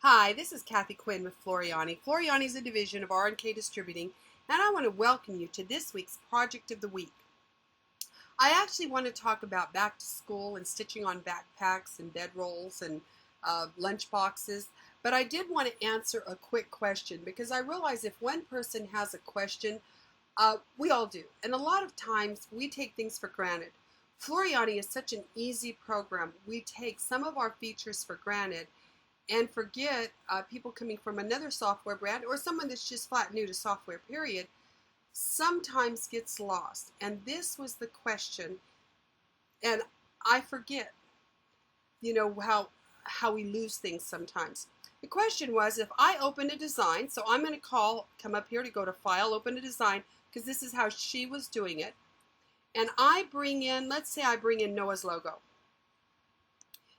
Hi, this is Kathy Quinn with Floriani. Floriani is a division of R&K Distributing, and I want to welcome you to this week's Project of the Week. I actually want to talk about back to school and stitching on backpacks and bedrolls and lunch boxes, but I did want to answer a quick question because I realize if one person has a question, we all do, and a lot of times we take things for granted. Floriani is such an easy program. We take some of our features for granted and forget people coming from another software brand or someone that's just flat new to software period sometimes gets lost. And this was the question, and I forget, how we lose things sometimes. The question was, if I open a design, so I'm going to come up here to go to File, Open a Design, because this is how she was doing it, and I bring in, let's say I bring in Noah's logo.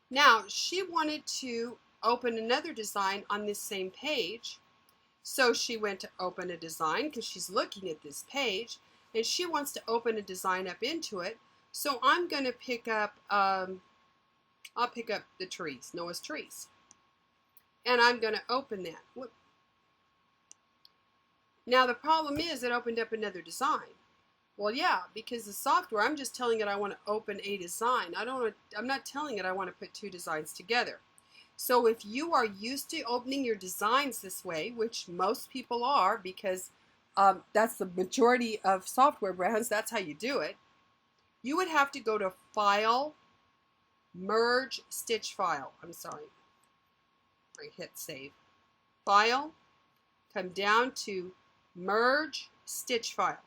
Now, she wanted to open another design on this same page. So she went to open a design because she's looking at this page and she wants to open a design up into it. So I'm going to pick up, I'll pick up the trees, Noah's trees. And I'm going to open that. Whoop. Now the problem is it opened up another design. Well, yeah, because the software, I'm just telling it I want to open a design. I'm not telling it I want to put two designs together. So if you are used to opening your designs this way, which most people are because that's the majority of software brands, that's how you do it, you would have to go to File, Merge Stitch File. I'm sorry. I hit Save. File, come down to Merge Stitch File.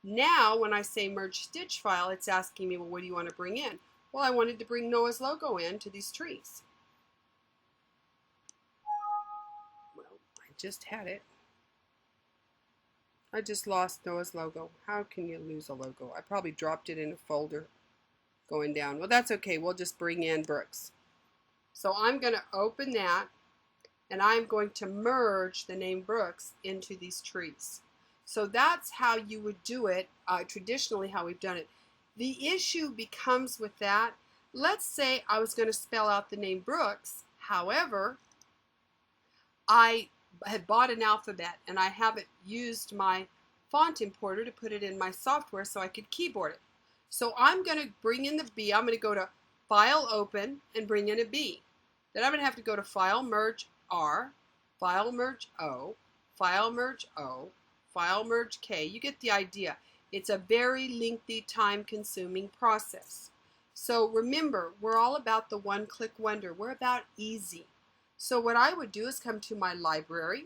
Now, when I say Merge Stitch File, it's asking me, well, what do you want to bring in? Well, I wanted to bring Noah's logo in to these trees. Well, I just had it. I just lost Noah's logo. How can you lose a logo? I probably dropped it in a folder going down. Well, that's okay. We'll just bring in Brooks. So I'm going to open that, and I'm going to merge the name Brooks into these trees. So that's how you would do it, traditionally how we've done it. The issue becomes with that, let's say I was going to spell out the name Brooks. However, I had bought an alphabet and I haven't used my font importer to put it in my software so I could keyboard it. So I'm going to bring in the B. I'm going to go to File, Open, and bring in a B. Then I'm going to have to go to File, Merge R, File, Merge O, File, Merge O, File, Merge K. You get the idea. It's a very lengthy, time-consuming process. So remember, we're all about the one-click wonder. We're about easy. So what I would do is come to my library,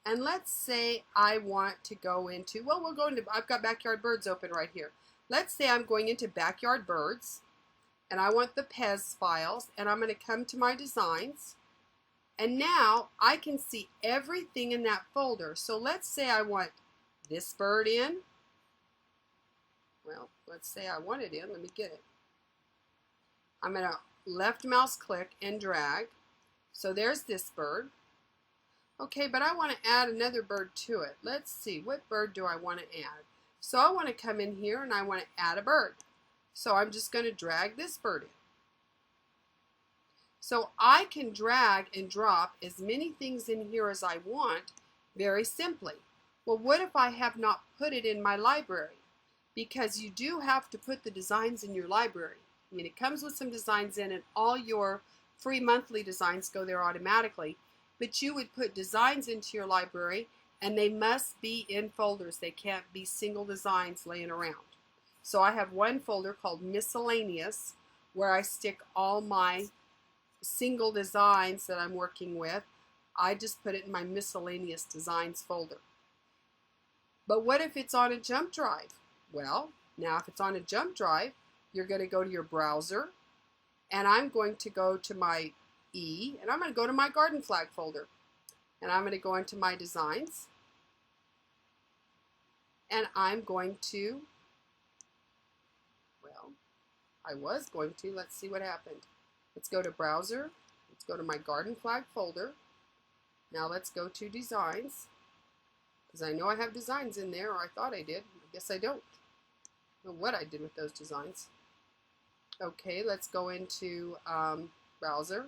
and let's say I want to go into, well, we'll go into, I've got Backyard Birds open right here. Let's say I'm going into Backyard Birds, and I want the PEZ files, and I'm going to come to my designs, and now I can see everything in that folder. So let's say I want this bird in. Well, let's say I want it in. Let me get it. I'm going to left mouse click and drag. So there's this bird. Okay, but I want to add another bird to it. Let's see, what bird do I want to add? So I want to come in here and I want to add a bird. So I'm just going to drag this bird in. So I can drag and drop as many things in here as I want very simply. Well, what if I have not put it in my library? Because you do have to put the designs in your library. I mean, it comes with some designs in, and all your free monthly designs go there automatically. But you would put designs into your library, and they must be in folders. They can't be single designs laying around. So I have one folder called Miscellaneous, where I stick all my single designs that I'm working with. I just put it in my Miscellaneous Designs folder. But what if it's on a jump drive? Well, now if it's on a jump drive, you're going to go to your browser, and I'm going to go to my E, and I'm going to go to my garden flag folder, and I'm going to go into my designs, and I'm going to, well, I was going to, let's see what happened. Let's go to browser, let's go to my garden flag folder. Now let's go to designs, because I know I have designs in there, or I thought I did. I guess I don't. I don't know what I did with those designs. Okay, let's go into browser.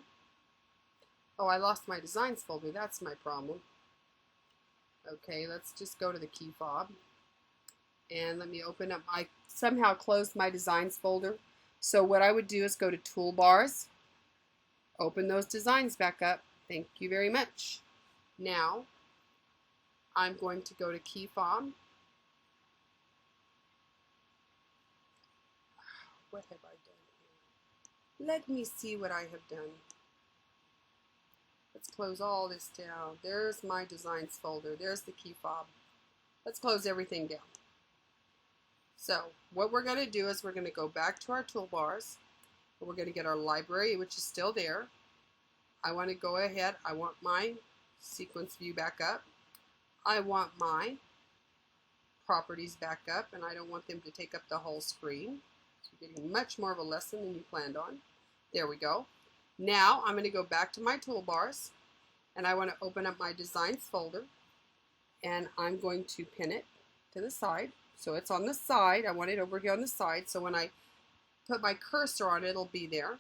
Oh, I lost my designs folder. That's my problem. Okay, let's just go to the key fob. And let me open up. I somehow closed my designs folder. So what I would do is go to toolbars, open those designs back up. Thank you very much. Now I'm going to go to key fob. What have I done here? Let me see what I have done. Let's close all this down. There's my designs folder. There's the key fob. Let's close everything down. So what we're going to do is we're going to go back to our toolbars. We're going to get our library, which is still there. I want to go ahead. I want my sequence view back up. I want my properties back up, and I don't want them to take up the whole screen. So you're getting much more of a lesson than you planned on. There we go. Now I'm going to go back to my toolbars, and I want to open up my designs folder, and I'm going to pin it to the side. So it's on the side. I want it over here on the side, so when I put my cursor on it, it'll be there.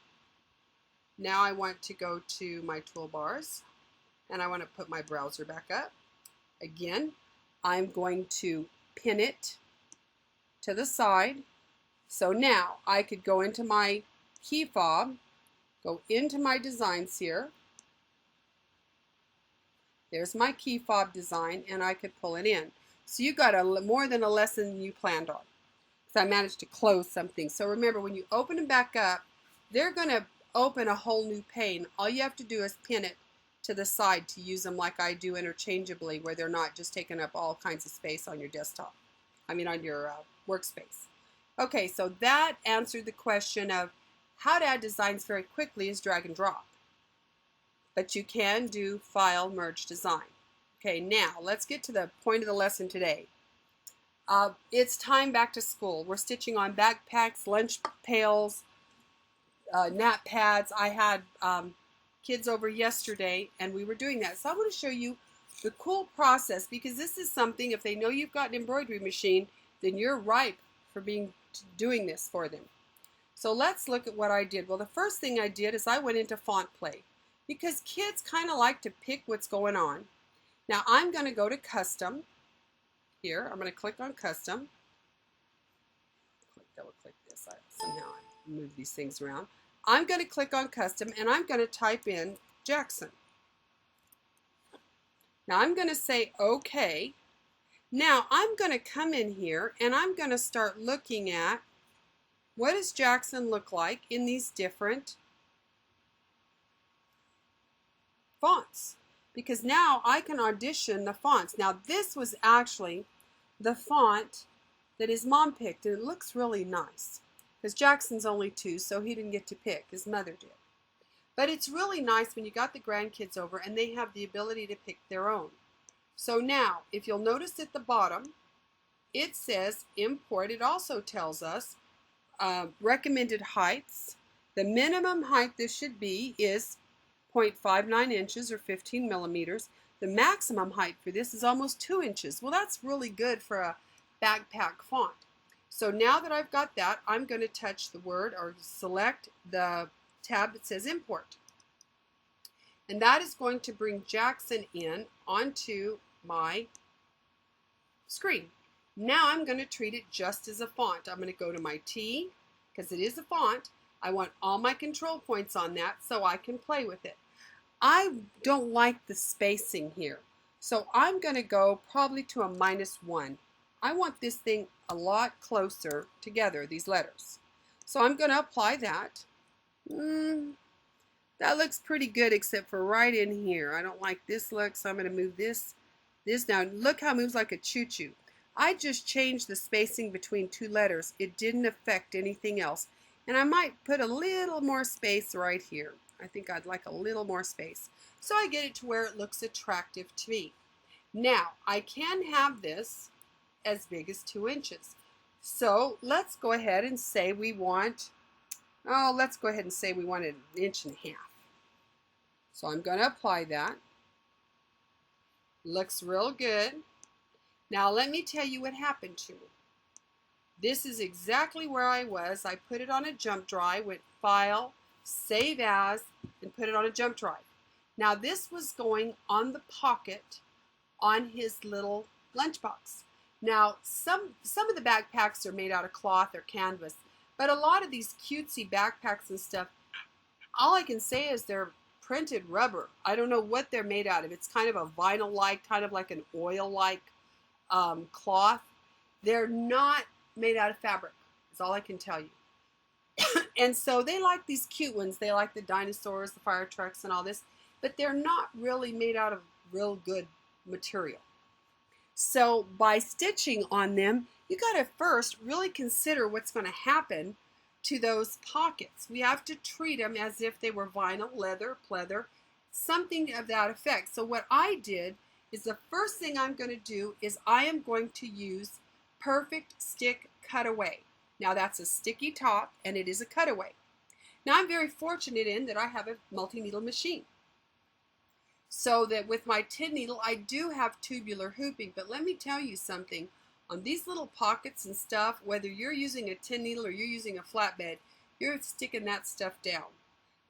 Now I want to go to my toolbars, and I want to put my browser back up. Again, I'm going to pin it to the side. So now I could go into my key fob, go into my designs here. There's my key fob design, and I could pull it in. So you got more than a lesson you planned on. So I managed to close something. So remember, when you open them back up, they're going to open a whole new pane. All you have to do is pin it to the side to use them like I do interchangeably, where they're not just taking up all kinds of space on your desktop. I mean on your workspace. Okay, so that answered the question of how to add designs very quickly is drag and drop. But you can do file, merge, design. Okay, now let's get to the point of the lesson today. It's time back to school. We're stitching on backpacks, lunch pails, nap pads. I had kids over yesterday and we were doing that. So I want to show you the cool process, because this is something, if they know you've got an embroidery machine, then you're ripe for doing this for them. So let's look at what I did. Well, the first thing I did is I went into font play, because kids kind of like to pick what's going on. Now I'm going to go to custom here. I'm going to click on custom. Double click this. Somehow I move these things around. I'm going to click on custom, and I'm going to type in Jackson. Now I'm going to say OK. Now I'm going to come in here and I'm going to start looking at what does Jackson look like in these different fonts, because now I can audition the fonts. Now this was actually the font that his mom picked, and it looks really nice, because Jackson's only 2, so he didn't get to pick. His mother did. But it's really nice when you got the grandkids over and they have the ability to pick their own. So now, if you'll notice at the bottom, it says import. It also tells us recommended heights. The minimum height this should be is 0.59 inches or 15 millimeters. The maximum height for this is almost 2 inches. Well, that's really good for a backpack font. So now that I've got that, I'm going to touch the word or select the tab that says import. And that is going to bring Jackson in onto my screen. Now I'm going to treat it just as a font. I'm going to go to my T, because it is a font. I want all my control points on that so I can play with it. I don't like the spacing here, so I'm going to go probably to a -1. I want this thing a lot closer together, these letters. So I'm going to apply that. That looks pretty good, except for right in here. I don't like this look, so I'm going to move this down. Look how it moves like a choo-choo. I just changed the spacing between 2 letters. It didn't affect anything else. And I might put a little more space right here. I think I'd like a little more space. So I get it to where it looks attractive to me. Now, I can have this as big as 2 inches. So let's go ahead and say we want, let's go ahead and say we want it 1.5 inches. So I'm going to apply that. Looks real good. Now let me tell you what happened to me. This is exactly where I was. I put it on a jump drive, went File, Save As, and put it on a jump drive. Now this was going on the pocket on his little lunchbox. Now some of the backpacks are made out of cloth or canvas, but a lot of these cutesy backpacks and stuff, all I can say is they're printed rubber. I don't know what they're made out of. It's kind of a vinyl-like, kind of like an oil-like cloth. They're not made out of fabric, is all I can tell you. And so they like these cute ones. They like the dinosaurs, the fire trucks, and all this, but they're not really made out of real good material. So by stitching on them, you got to first really consider what's going to happen to those pockets. We have to treat them as if they were vinyl, leather, pleather, something of that effect. So what I did is the first thing I'm going to do is I am going to use Perfect Stick Cutaway. Now that's a sticky top and it is a cutaway. Now I'm very fortunate in that I have a multi-needle machine. So that with my 10 needle I do have tubular hooping, but let me tell you something. On these little pockets and stuff, whether you're using a 10 needle or you're using a flatbed, you're sticking that stuff down.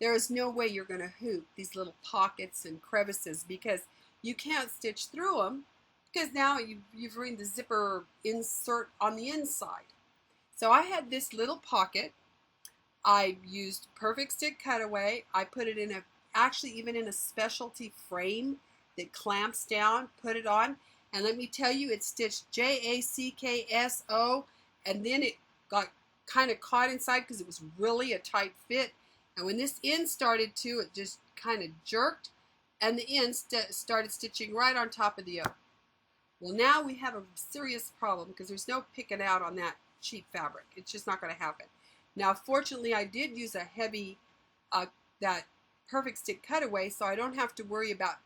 There is no way you're going to hoop these little pockets and crevices because you can't stitch through them because now you've ruined the zipper insert on the inside. So I had this little pocket. I used Perfect Stick Cutaway. I put it in actually even in a specialty frame that clamps down, put it on. And let me tell you, it stitched J-A-C-K-S-O, and then it got kind of caught inside because it was really a tight fit. And when this end started to, it just kind of jerked, and the end started stitching right on top of the other. Well, now we have a serious problem because there's no picking out on that cheap fabric. It's just not going to happen. Now, fortunately, I did use a heavy, that Perfect Stick Cutaway, so I don't have to worry about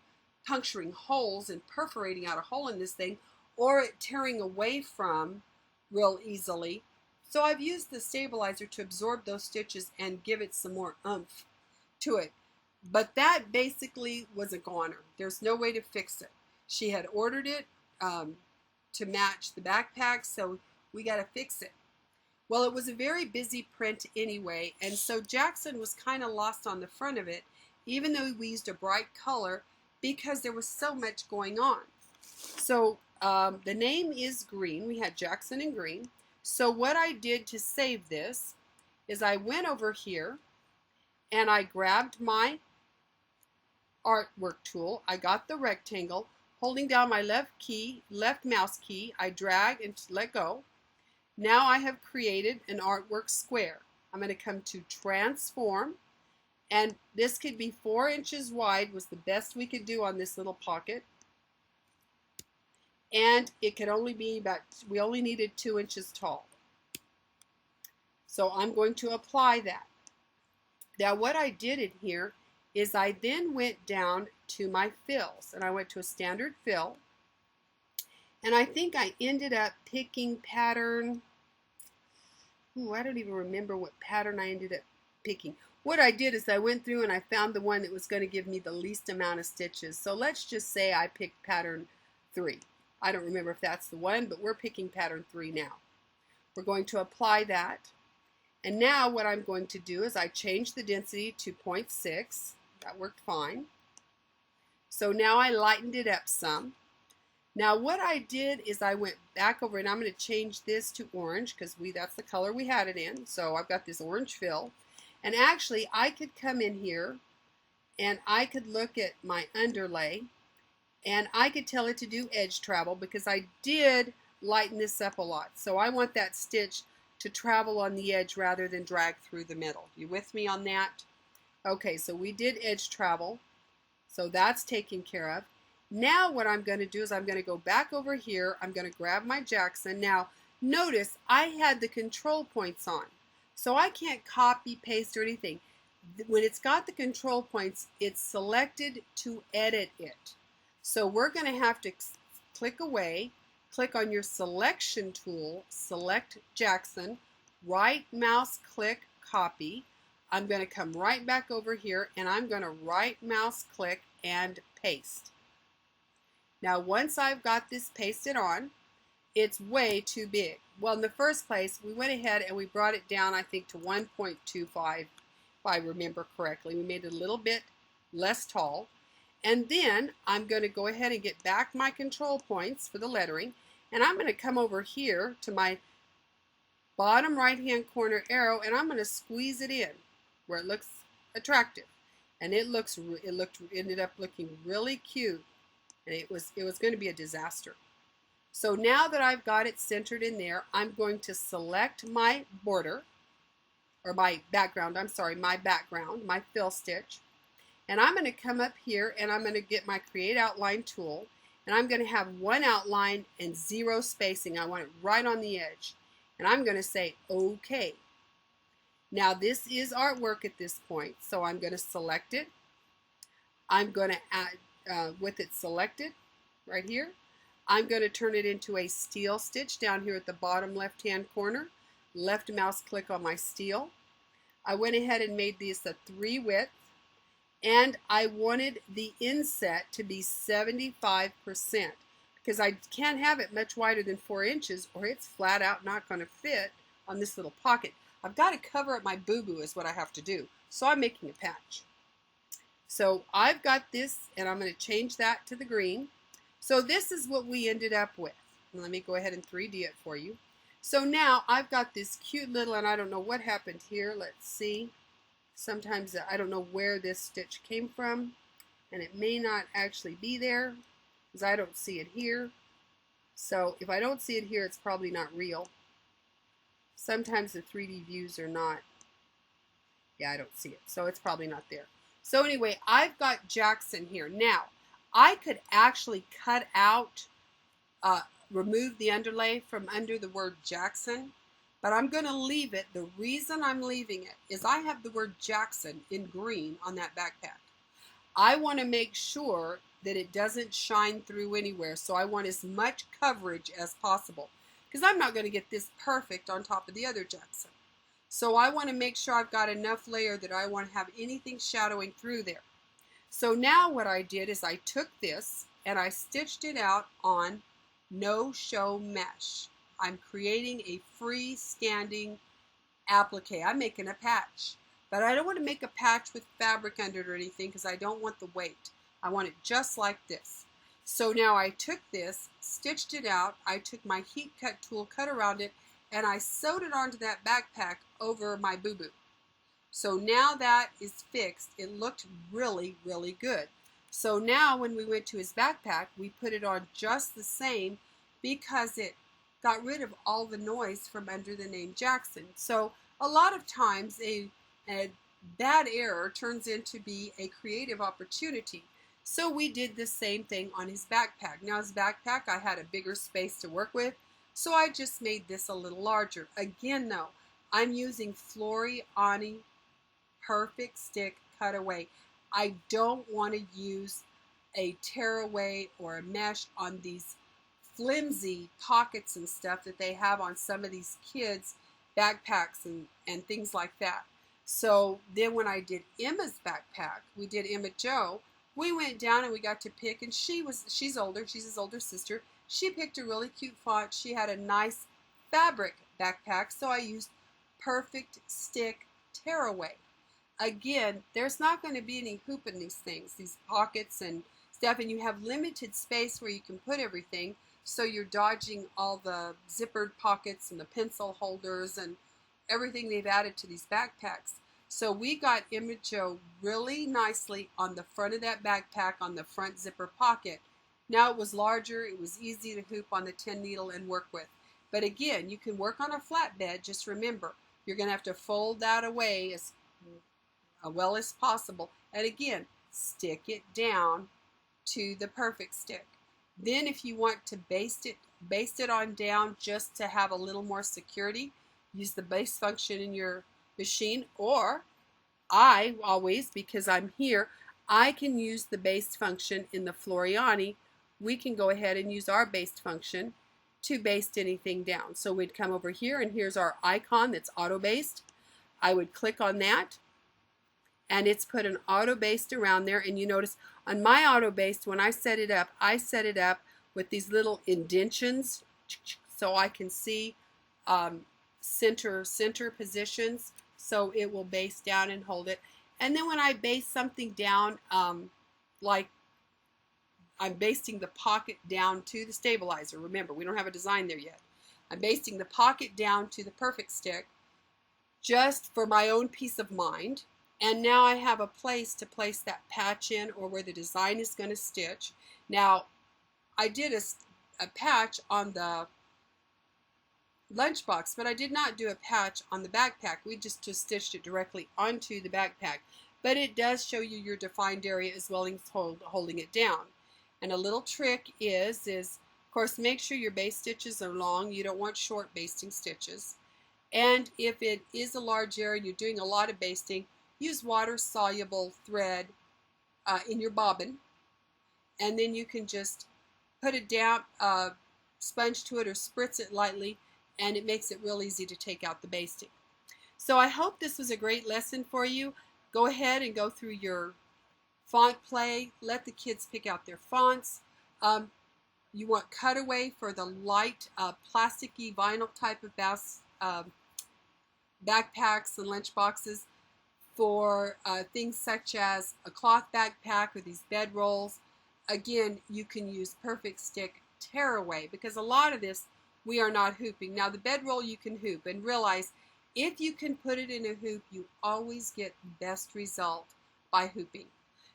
puncturing holes and perforating out a hole in this thing or it tearing away from real easily. So I've used the stabilizer to absorb those stitches and give it some more oomph to it. But that basically was a goner. There's no way to fix it. She had ordered it to match the backpack, so we got to fix it. Well, it was a very busy print anyway, and so Jackson was kind of lost on the front of it, even though we used a bright color, because there was so much going on. So the name is Green. We had Jackson in green. So what I did to save this is I went over here and I grabbed my artwork tool. I got the rectangle. Holding down my left mouse key, I drag and let go. Now I have created an artwork square. I'm going to come to transform. And this could be 4 inches wide, was the best we could do on this little pocket. And it could only be we only needed 2 inches tall. So I'm going to apply that. Now what I did in here is I then went down to my fills. And I went to a standard fill. And I think I ended up picking pattern, I don't even remember what pattern I ended up picking. What I did is I went through and I found the one that was going to give me the least amount of stitches. So let's just say I picked pattern 3. I don't remember if that's the one, but we're picking pattern 3 now. We're going to apply that. And now what I'm going to do is I change the density to 0.6. That worked fine. So now I lightened it up some. Now what I did is I went back over and I'm going to change this to orange because that's the color we had it in. So I've got this orange fill. And actually, I could come in here and I could look at my underlay and I could tell it to do edge travel because I did lighten this up a lot. So I want that stitch to travel on the edge rather than drag through the middle. You with me on that? Okay, so we did edge travel. So that's taken care of. Now what I'm going to do is I'm going to go back over here. I'm going to grab my Jackson. Now notice I had the control points on. So I can't copy, paste, or anything. When it's got the control points, it's selected to edit it. So we're going to have to click away, click on your selection tool, select Jackson, right mouse click, copy. I'm going to come right back over here and I'm going to right mouse click and paste. Now once I've got this pasted on, it's way too big. Well, in the first place, we went ahead and we brought it down, I think, to 1.25, if I remember correctly. We made it a little bit less tall. And then I'm going to go ahead and get back my control points for the lettering. And I'm going to come over here to my bottom right hand corner arrow, and I'm going to squeeze it in where it looks attractive. And it ended up looking really cute. And it was going to be a disaster. So now that I've got it centered in there, I'm going to select my border, or my background, my fill stitch. And I'm going to come up here and I'm going to get my Create Outline tool, and I'm going to have one outline and 0 spacing. I want it right on the edge. And I'm going to say OK. Now this is artwork at this point, so I'm going to select it. I'm going to add, with it selected right here, I'm going to turn it into a steel stitch down here at the bottom left hand corner. Left mouse click on my steel. I went ahead and made this a 3 width, and I wanted the inset to be 75% because I can't have it much wider than 4 inches or it's flat out not going to fit on this little pocket. I've got to cover up my boo-boo is what I have to do. So I'm making a patch. So I've got this, and I'm going to change that to the green. So this is what we ended up with. Let me go ahead and 3D it for you. So now I've got this cute little, and I don't know what happened here. Let's see. Sometimes I don't know where this stitch came from, and it may not actually be there because I don't see it here. So if I don't see it here, it's probably not real. Sometimes the 3D views are not. Yeah, I don't see it, so it's probably not there. So anyway, I've got Jackson here. Now, I could actually cut out, remove the underlay from under the word Jackson, but I'm going to leave it. The reason I'm leaving it is I have the word Jackson in green on that backpack. I want to make sure that it doesn't shine through anywhere, so I want as much coverage as possible because I'm not going to get this perfect on top of the other Jackson. So I want to make sure I've got enough layer that I want to have anything shadowing through there. So now what I did is I took this and I stitched it out on No Show Mesh. I'm creating a freestanding applique. I'm making a patch. But I don't want to make a patch with fabric under it or anything because I don't want the weight. I want it just like this. So now I took this, stitched it out, I took my heat cut tool, cut around it, and I sewed it onto that backpack over my boo-boo. So now that is fixed. It looked really, really good. So now when we went to his backpack, we put it on just the same because it got rid of all the noise from under the name Jackson. So a lot of times a bad error turns into be a creative opportunity. So we did the same thing on his backpack. Now his backpack, I had a bigger space to work with, so I just made this a little larger. Again though, I'm using Floriani Perfect Stick Cutaway. I don't want to use a tearaway or a mesh on these flimsy pockets and stuff that they have on some of these kids' backpacks and things like that. So then when I did Emma's backpack, we did Emma Jo, we went down and we got to pick, and she's older, she's his older sister. She picked a really cute font. She had a nice fabric backpack, so I used Perfect Stick Tearaway. Again, there's not going to be any hoop in these things, these pockets and stuff, and you have limited space where you can put everything, so you're dodging all the zippered pockets and the pencil holders and everything they've added to these backpacks. So we got Emma Jo really nicely on the front of that backpack on the front zipper pocket. Now it was larger, it was easy to hoop on the 10 needle and work with. But again, you can work on a flatbed. Just remember, you're going to have to fold that away as well as possible. And again, stick it down to the Perfect Stick. Then if you want to baste it on down just to have a little more security, use the baste function in your machine, or I always, because I'm here, I can use the baste function in the Floriani. We can go ahead and use our baste function to baste anything down. So we'd come over here, and here's our icon that's auto based. I would click on that, and it's put an auto baste around there. And you notice on my auto baste, when I set it up with these little indentions so I can see center positions, so it will baste down and hold it. And then when I baste something down, like I'm basting the pocket down to the stabilizer. Remember, we don't have a design there yet. I'm basting the pocket down to the Perfect Stick just for my own peace of mind. And now I have a place to place that patch in, or where the design is going to stitch. Now, I did a patch on the lunchbox, but I did not do a patch on the backpack. We just stitched it directly onto the backpack. But it does show you your defined area as well as holding it down. And a little trick is of course, make sure your base stitches are long. You don't want short basting stitches. And if it is a large area and you're doing a lot of basting, use water-soluble thread in your bobbin. And then you can just put a damp sponge to it or spritz it lightly, and it makes it real easy to take out the basting. So I hope this was a great lesson for you. Go ahead and go through your font play. Let the kids pick out their fonts. You want cutaway for the light plasticky vinyl type of backpacks and lunch boxes. For things such as a cloth backpack or these bed rolls, again, you can use Perfect Stick tearaway, because a lot of this we are not hooping. Now the bedroll you can hoop, and realize if you can put it in a hoop, you always get the best result by hooping.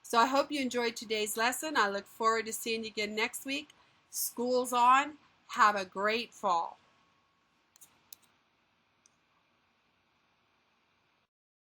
So I hope you enjoyed today's lesson. I look forward to seeing you again next week. School's on. Have a great fall.